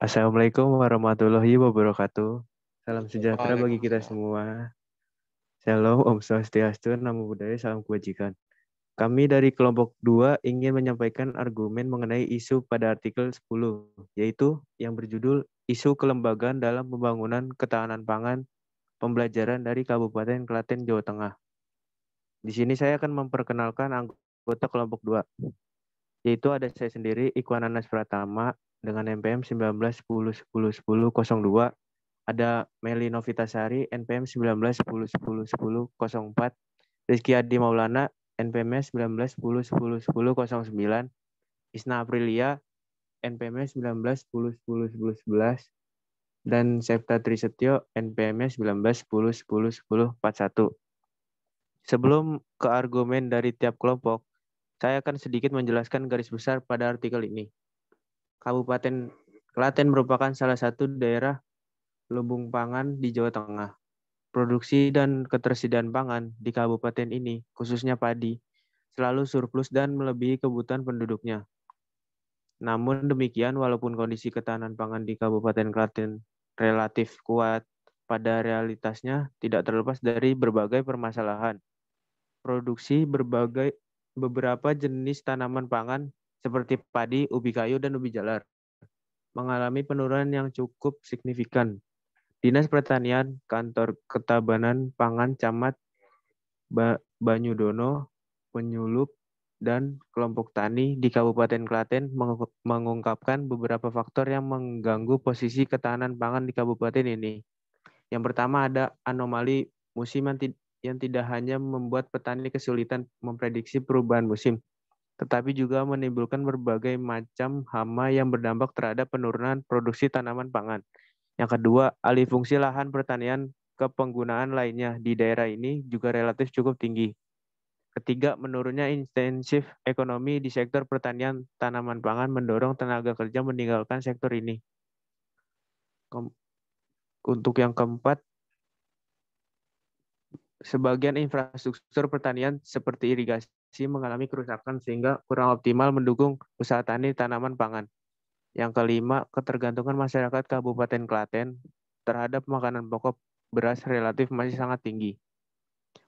Assalamualaikum warahmatullahi wabarakatuh. Salam sejahtera bagi kita Waalaikumsalam. semua. Shalom, Om Swastiastu, Namo Buddhaya, Salam Kebajikan. Kami dari kelompok 2 ingin menyampaikan argumen mengenai isu pada artikel 10, yaitu yang berjudul Isu Kelembagaan dalam Pembangunan Ketahanan Pangan Pembelajaran dari Kabupaten Klaten, Jawa Tengah. Di sini saya akan memperkenalkan anggota kelompok 2, yaitu ada saya sendiri, Ikhwan Anas Pratama, dengan NPM 1910101002, ada Meli Novitasari, NPM 1910101004, Rizky Adi Maulana, NPM 1910101009, Isna Aprilia, NPM 1910101011, dan Septa Trisetyo, NPM 1910101041. Sebelum ke argumen dari tiap kelompok, saya akan sedikit menjelaskan garis besar pada artikel ini. Kabupaten Klaten merupakan salah satu daerah lumbung pangan di Jawa Tengah. Produksi dan ketersediaan pangan di kabupaten ini, khususnya padi, selalu surplus dan melebihi kebutuhan penduduknya. Namun demikian, walaupun kondisi ketahanan pangan di Kabupaten Klaten relatif kuat, pada realitasnya tidak terlepas dari berbagai permasalahan. Produksi beberapa jenis tanaman pangan seperti padi, ubi kayu, dan ubi jalar mengalami penurunan yang cukup signifikan. Dinas Pertanian, Kantor Ketabanan Pangan Camat Banyudono, Penyulup, dan kelompok tani di Kabupaten Klaten mengungkapkan beberapa faktor yang mengganggu posisi ketahanan pangan di kabupaten ini. Yang pertama ada anomali musim yang tidak hanya membuat petani kesulitan memprediksi perubahan musim, tetapi juga menimbulkan berbagai macam hama yang berdampak terhadap penurunan produksi tanaman pangan. Yang kedua, alih fungsi lahan pertanian ke penggunaan lainnya di daerah ini juga relatif cukup tinggi. Ketiga, menurunnya intensif ekonomi di sektor pertanian tanaman pangan mendorong tenaga kerja meninggalkan sektor ini. Untuk yang keempat, sebagian infrastruktur pertanian seperti irigasi mengalami kerusakan sehingga kurang optimal mendukung usaha tani tanaman pangan. Yang kelima, ketergantungan masyarakat Kabupaten Klaten terhadap makanan pokok beras relatif masih sangat tinggi.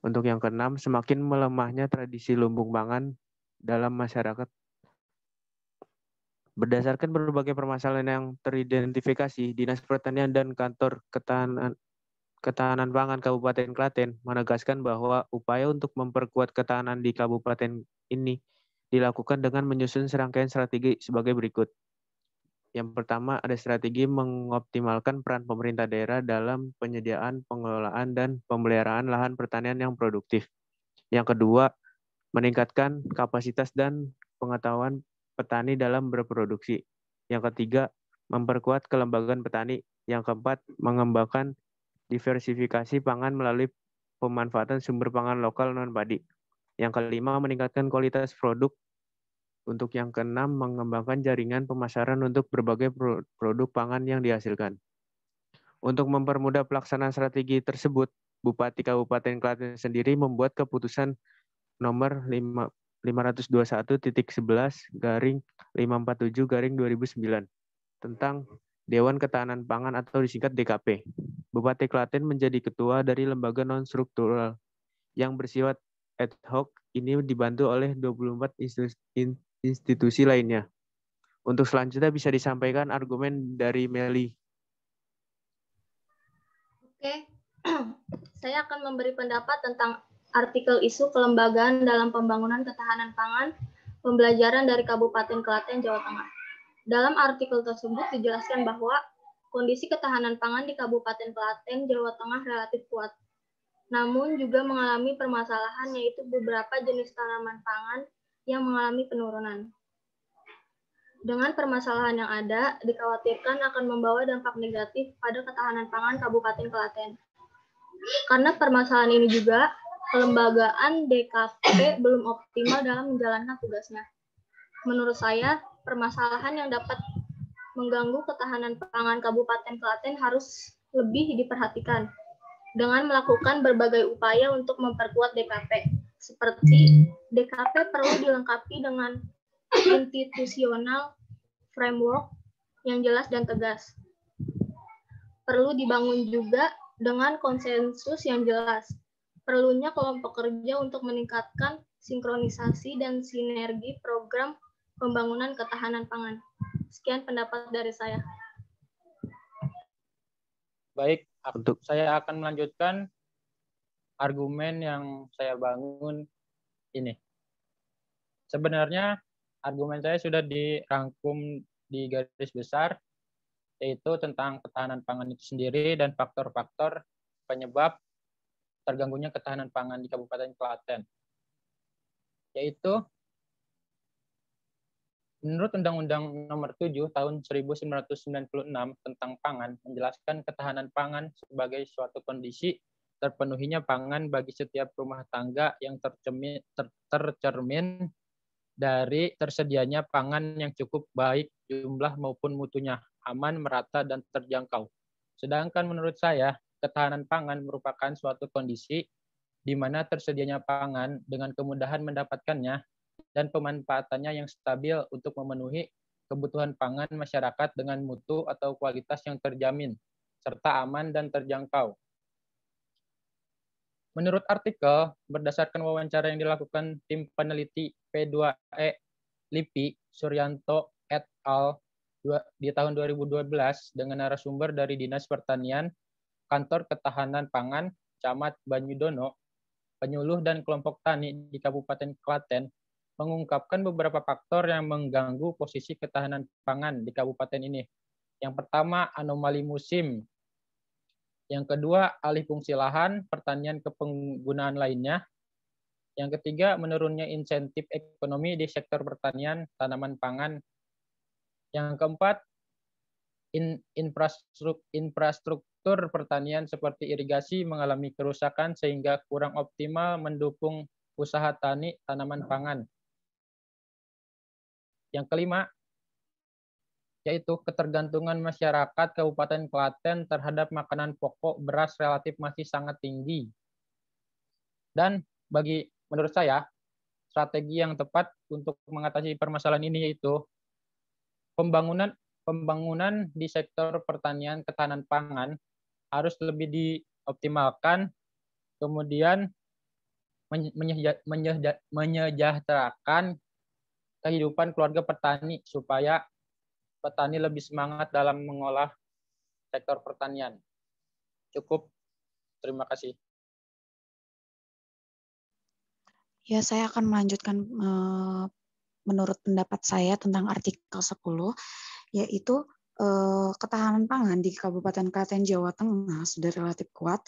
Untuk yang keenam, semakin melemahnya tradisi lumbung pangan dalam masyarakat. Berdasarkan berbagai permasalahan yang teridentifikasi, Dinas Pertanian dan Kantor Ketahanan Pangan Kabupaten Klaten menegaskan bahwa upaya untuk memperkuat ketahanan di kabupaten ini dilakukan dengan menyusun serangkaian strategi sebagai berikut. Yang pertama, ada strategi mengoptimalkan peran pemerintah daerah dalam penyediaan, pengelolaan, dan pemeliharaan lahan pertanian yang produktif. Yang kedua, meningkatkan kapasitas dan pengetahuan petani dalam berproduksi. Yang ketiga, memperkuat kelembagaan petani. Yang keempat, mengembangkan diversifikasi pangan melalui pemanfaatan sumber pangan lokal non-padi. Yang kelima, meningkatkan kualitas produk. Untuk yang keenam, mengembangkan jaringan pemasaran untuk berbagai produk pangan yang dihasilkan. Untuk mempermudah pelaksanaan strategi tersebut, Bupati Kabupaten Klaten sendiri membuat keputusan nomor 521-11/547/2009 tentang Dewan Ketahanan Pangan atau disingkat DKP. Bupati Klaten menjadi ketua dari lembaga non-struktural yang bersifat ad hoc ini dibantu oleh 24 institusi lainnya. Untuk selanjutnya bisa disampaikan argumen dari Meli. Oke, saya akan memberi pendapat tentang artikel isu kelembagaan dalam pembangunan ketahanan pangan pembelajaran dari Kabupaten Klaten, Jawa Tengah. Dalam artikel tersebut dijelaskan bahwa kondisi ketahanan pangan di Kabupaten Klaten, Jawa Tengah relatif kuat. Namun juga mengalami permasalahan yaitu beberapa jenis tanaman pangan yang mengalami penurunan. Dengan permasalahan yang ada, dikhawatirkan akan membawa dampak negatif pada ketahanan pangan Kabupaten Klaten. Karena permasalahan ini juga, kelembagaan DKP belum optimal dalam menjalankan tugasnya. Menurut saya, permasalahan yang dapat mengganggu ketahanan pangan Kabupaten Klaten harus lebih diperhatikan dengan melakukan berbagai upaya untuk memperkuat DKP. Seperti DKP perlu dilengkapi dengan institutional framework yang jelas dan tegas. Perlu dibangun juga dengan konsensus yang jelas. Perlunya kelompok kerja untuk meningkatkan sinkronisasi dan sinergi program pembangunan ketahanan pangan. Sekian pendapat dari saya. Baik, saya akan melanjutkan argumen yang saya bangun ini. Sebenarnya argumen saya sudah dirangkum di garis besar, yaitu tentang ketahanan pangan itu sendiri dan faktor-faktor penyebab terganggunya ketahanan pangan di Kabupaten Klaten. Yaitu menurut Undang-Undang Nomor 7 Tahun 1996 tentang pangan menjelaskan ketahanan pangan sebagai suatu kondisi terpenuhinya pangan bagi setiap rumah tangga yang tercermin dari tersedianya pangan yang cukup baik jumlah maupun mutunya, aman, merata, dan terjangkau. Sedangkan menurut saya, ketahanan pangan merupakan suatu kondisi di mana tersedianya pangan dengan kemudahan mendapatkannya dan pemanfaatannya yang stabil untuk memenuhi kebutuhan pangan masyarakat dengan mutu atau kualitas yang terjamin, serta aman dan terjangkau. Menurut artikel, berdasarkan wawancara yang dilakukan tim peneliti P2E LIPI Suryanto et al. Di tahun 2012 dengan narasumber dari Dinas Pertanian, Kantor Ketahanan Pangan, Camat Banyudono, penyuluh dan kelompok tani di Kabupaten Klaten, mengungkapkan beberapa faktor yang mengganggu posisi ketahanan pangan di kabupaten ini. Yang pertama, anomali musim. Yang kedua, alih fungsi lahan, pertanian ke penggunaan lainnya. Yang ketiga, menurunnya insentif ekonomi di sektor pertanian, tanaman pangan. Yang keempat, infrastruktur pertanian seperti irigasi mengalami kerusakan sehingga kurang optimal mendukung usaha tani tanaman pangan. Yang kelima, yaitu ketergantungan masyarakat Kabupaten Klaten terhadap makanan pokok beras relatif masih sangat tinggi. Dan menurut saya, strategi yang tepat untuk mengatasi permasalahan ini yaitu pembangunan di sektor pertanian ketahanan pangan harus lebih dioptimalkan, kemudian menyejahterakan kehidupan keluarga petani supaya petani lebih semangat dalam mengolah sektor pertanian. Cukup. Terima kasih. Ya, saya akan melanjutkan menurut pendapat saya tentang artikel 10, yaitu ketahanan pangan di Kabupaten Klaten, Jawa Tengah sudah relatif kuat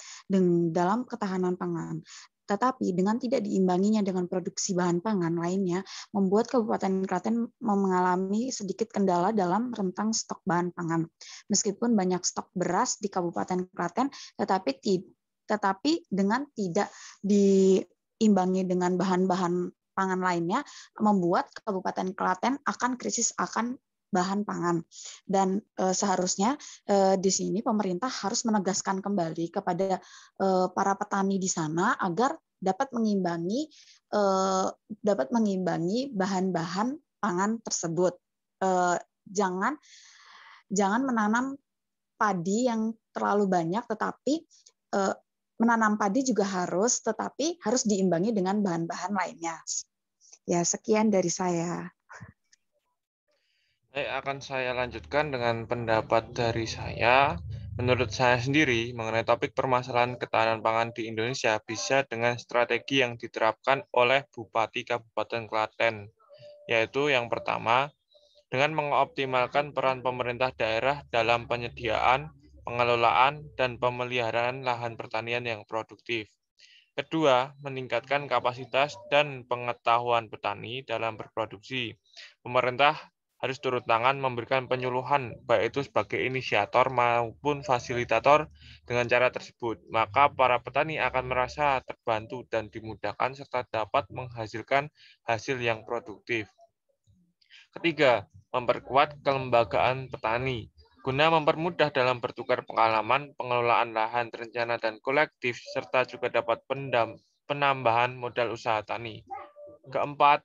dalam ketahanan pangan. Tetapi dengan tidak diimbanginya dengan produksi bahan pangan lainnya, membuat Kabupaten Klaten mengalami sedikit kendala dalam rentang stok bahan pangan. Meskipun banyak stok beras di Kabupaten Klaten, tetapi dengan tidak diimbangi dengan bahan-bahan pangan lainnya, membuat Kabupaten Klaten akan krisis akan bahan pangan. Dan seharusnya di sini pemerintah harus menegaskan kembali kepada para petani di sana agar dapat mengimbangi bahan-bahan pangan tersebut. Jangan menanam padi yang terlalu banyak, tetapi menanam padi juga harus diimbangi dengan bahan-bahan lainnya. Ya, sekian dari saya. Akan saya lanjutkan dengan pendapat dari saya. Menurut saya sendiri, mengenai topik permasalahan ketahanan pangan di Indonesia bisa dengan strategi yang diterapkan oleh Bupati Kabupaten Klaten, yaitu yang pertama, dengan mengoptimalkan peran pemerintah daerah dalam penyediaan, pengelolaan, dan pemeliharaan lahan pertanian yang produktif. Kedua, meningkatkan kapasitas dan pengetahuan petani dalam berproduksi. Pemerintah harus turun tangan memberikan penyuluhan, baik itu sebagai inisiator maupun fasilitator. Dengan cara tersebut, maka para petani akan merasa terbantu dan dimudahkan serta dapat menghasilkan hasil yang produktif. Ketiga, memperkuat kelembagaan petani. Guna mempermudah dalam bertukar pengalaman, pengelolaan lahan terencana dan kolektif, serta juga dapat penambahan modal usaha tani. Keempat,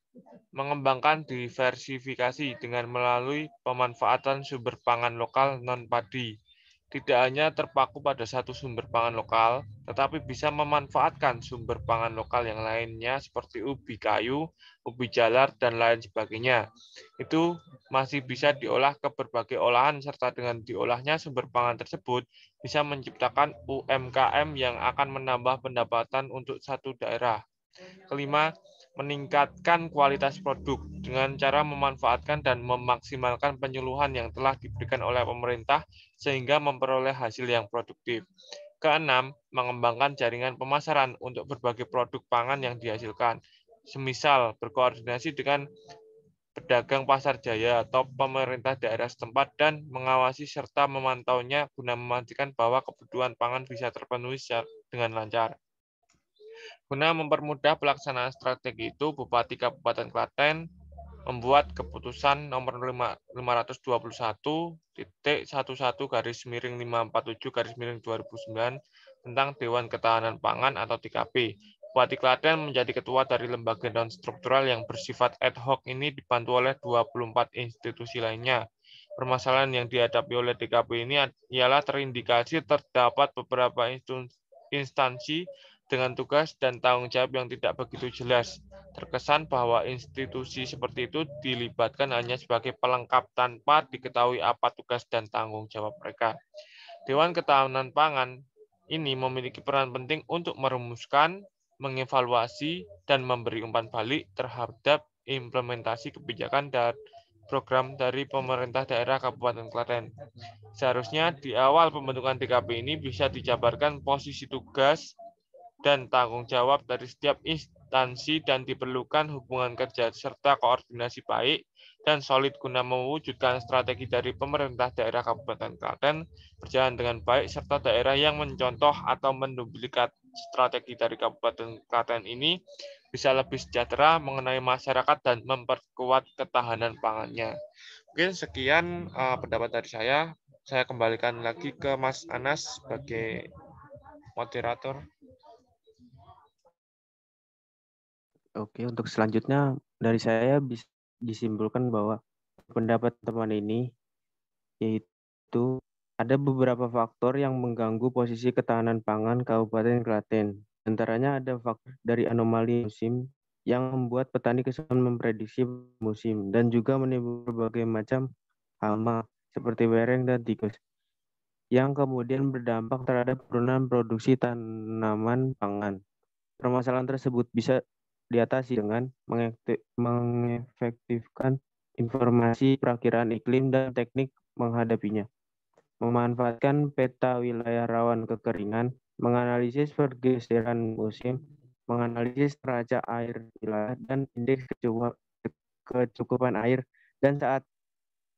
mengembangkan diversifikasi dengan melalui pemanfaatan sumber pangan lokal non-padi. Tidak hanya terpaku pada satu sumber pangan lokal, tetapi bisa memanfaatkan sumber pangan lokal yang lainnya seperti ubi kayu, ubi jalar, dan lain sebagainya. Itu masih bisa diolah ke berbagai olahan serta dengan diolahnya sumber pangan tersebut bisa menciptakan UMKM yang akan menambah pendapatan untuk satu daerah. Kelima, meningkatkan kualitas produk dengan cara memanfaatkan dan memaksimalkan penyuluhan yang telah diberikan oleh pemerintah sehingga memperoleh hasil yang produktif. Keenam, mengembangkan jaringan pemasaran untuk berbagai produk pangan yang dihasilkan. Semisal berkoordinasi dengan pedagang pasar jaya atau pemerintah daerah setempat dan mengawasi serta memantaunya guna memastikan bahwa kebutuhan pangan bisa terpenuhi dengan lancar. Guna mempermudah pelaksanaan strategi itu, Bupati Kabupaten Klaten membuat keputusan nomor 521-11-547-2009 tentang Dewan Ketahanan Pangan atau TKP. Bupati Klaten menjadi ketua dari lembaga non-struktural yang bersifat ad hoc ini dibantu oleh 24 institusi lainnya. Permasalahan yang dihadapi oleh TKP ini ialah terindikasi terdapat beberapa instansi dengan tugas dan tanggung jawab yang tidak begitu jelas. Terkesan bahwa institusi seperti itu dilibatkan hanya sebagai pelengkap tanpa diketahui apa tugas dan tanggung jawab mereka. Dewan Ketahanan Pangan ini memiliki peran penting untuk merumuskan, mengevaluasi, dan memberi umpan balik terhadap implementasi kebijakan dan program dari pemerintah daerah Kabupaten Klaten. Seharusnya di awal pembentukan TKP ini bisa dijabarkan posisi tugas dan tanggung jawab dari setiap instansi dan diperlukan hubungan kerja serta koordinasi baik dan solid guna mewujudkan strategi dari pemerintah daerah Kabupaten Klaten berjalan dengan baik serta daerah yang mencontoh atau menduplikat strategi dari Kabupaten Klaten ini bisa lebih sejahtera mengenai masyarakat dan memperkuat ketahanan pangannya. Mungkin sekian pendapat dari saya. Saya kembalikan lagi ke Mas Anas sebagai moderator. Oke, untuk selanjutnya dari saya bisa disimpulkan bahwa pendapat teman ini yaitu ada beberapa faktor yang mengganggu posisi ketahanan pangan Kabupaten Klaten. Antaranya ada faktor dari anomali musim yang membuat petani kesulitan memprediksi musim dan juga menimbulkan berbagai macam hama seperti wereng dan tikus yang kemudian berdampak terhadap penurunan produksi tanaman pangan. Permasalahan tersebut bisa diatasi dengan mengefektifkan informasi perakiraan iklim dan teknik menghadapinya, memanfaatkan peta wilayah rawan kekeringan, menganalisis pergeseran musim, menganalisis neraca air wilayah dan indeks kecukupan air dan saat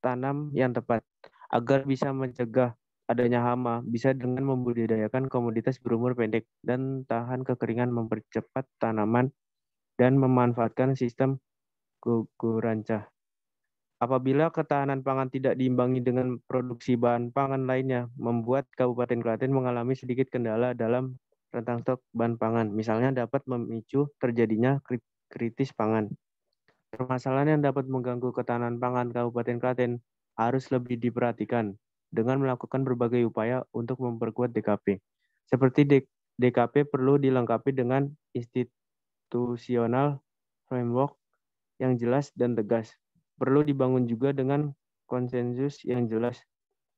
tanam yang tepat, agar bisa mencegah adanya hama, bisa dengan membudidayakan komoditas berumur pendek dan tahan kekeringan, mempercepat tanaman, dan memanfaatkan sistem gugur rancah. Apabila ketahanan pangan tidak diimbangi dengan produksi bahan pangan lainnya, membuat Kabupaten Klaten mengalami sedikit kendala dalam rentang stok bahan pangan. Misalnya dapat memicu terjadinya kritis pangan. Permasalahan yang dapat mengganggu ketahanan pangan Kabupaten Klaten harus lebih diperhatikan dengan melakukan berbagai upaya untuk memperkuat DKP. Seperti DKP perlu dilengkapi dengan institusional framework yang jelas dan tegas. Perlu dibangun juga dengan konsensus yang jelas.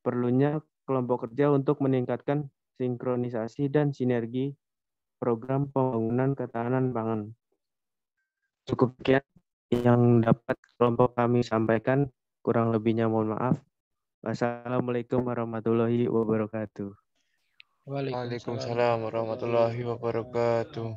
Perlunya kelompok kerja untuk meningkatkan sinkronisasi dan sinergi program pembangunan ketahanan pangan. Cukup sekian yang dapat kelompok kami sampaikan. Kurang lebihnya mohon maaf. Wassalamualaikum warahmatullahi wabarakatuh. Waalaikumsalam warahmatullahi wabarakatuh.